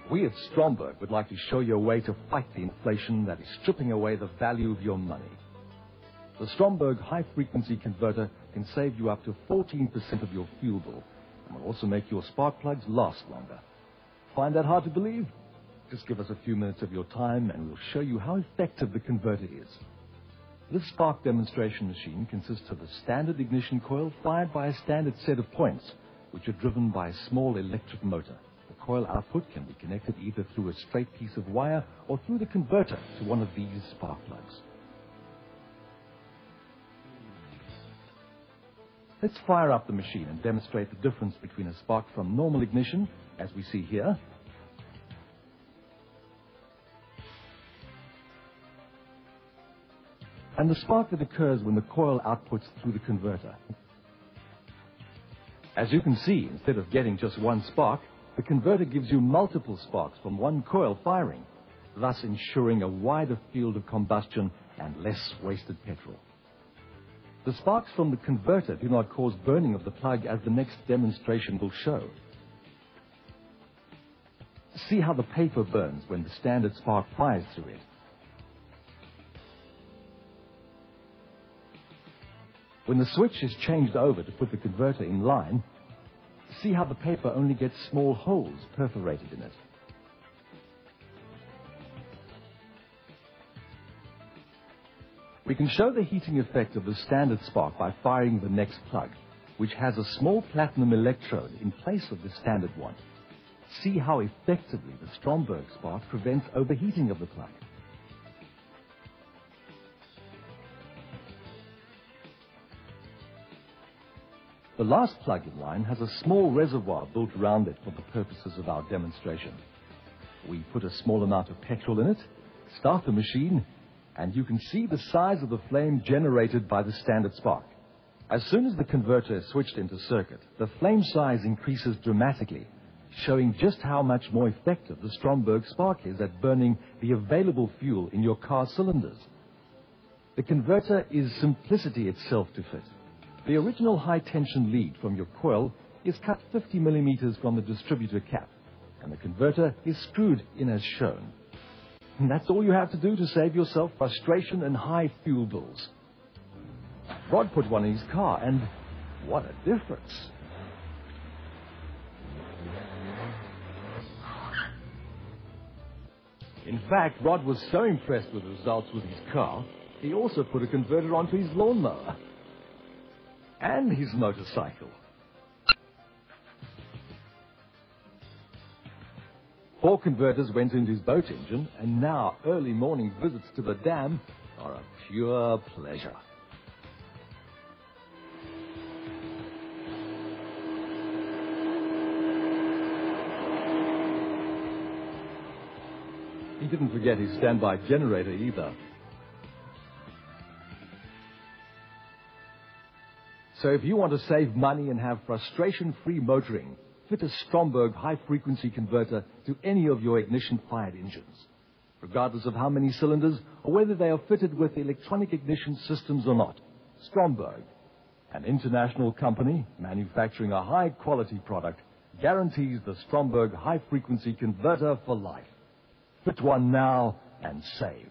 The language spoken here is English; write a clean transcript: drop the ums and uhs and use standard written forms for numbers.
We at Stromberg would like to show you a way to fight the inflation that is stripping away the value of your money. The Stromberg high-frequency converter can save you up to 14% of your fuel bill and will also make your spark plugs last longer. Find that hard to believe? Just give us a few minutes of your time and we'll show you how effective the converter is. This spark demonstration machine consists of a standard ignition coil fired by a standard set of points, which are driven by a small electric motor. The coil output can be connected either through a straight piece of wire or through the converter to one of these spark plugs. Let's fire up the machine and demonstrate the difference between a spark from normal ignition, as we see here, and the spark that occurs when the coil outputs through the converter. As you can see, instead of getting just one spark, the converter gives you multiple sparks from one coil firing, thus ensuring a wider field of combustion and less wasted petrol. The sparks from the converter do not cause burning of the plug, as the next demonstration will show. See how the paper burns when the standard spark fires through it. When the switch is changed over to put the converter in line, see how the paper only gets small holes perforated in it. We can show the heating effect of the standard spark by firing the next plug, which has a small platinum electrode in place of the standard one. See how effectively the Stromberg spark prevents overheating of the plug. The last plug in line has a small reservoir built around it for the purposes of our demonstration. We put a small amount of petrol in it, start the machine, and you can see the size of the flame generated by the standard spark. As soon as the converter is switched into circuit, the flame size increases dramatically, showing just how much more effective the Stromberg spark is at burning the available fuel in your car cylinders. The converter is simplicity itself to fit. The original high-tension lead from your coil is cut 50 millimeters from the distributor cap, and the converter is screwed in as shown. And that's all you have to do to save yourself frustration and high fuel bills. Rod put one in his car, and what a difference. In fact, Rod was so impressed with the results with his car, he also put a converter onto his lawnmower and his motorcycle. 4 converters went into his boat engine, and now early morning visits to the dam are a pure pleasure. He didn't forget his standby generator either. So if you want to save money and have frustration-free motoring, fit a Stromberg high-frequency converter to any of your ignition-fired engines, regardless of how many cylinders or whether they are fitted with electronic ignition systems or not. Stromberg, an international company manufacturing a high-quality product, guarantees the Stromberg high-frequency converter for life. Fit one now and save.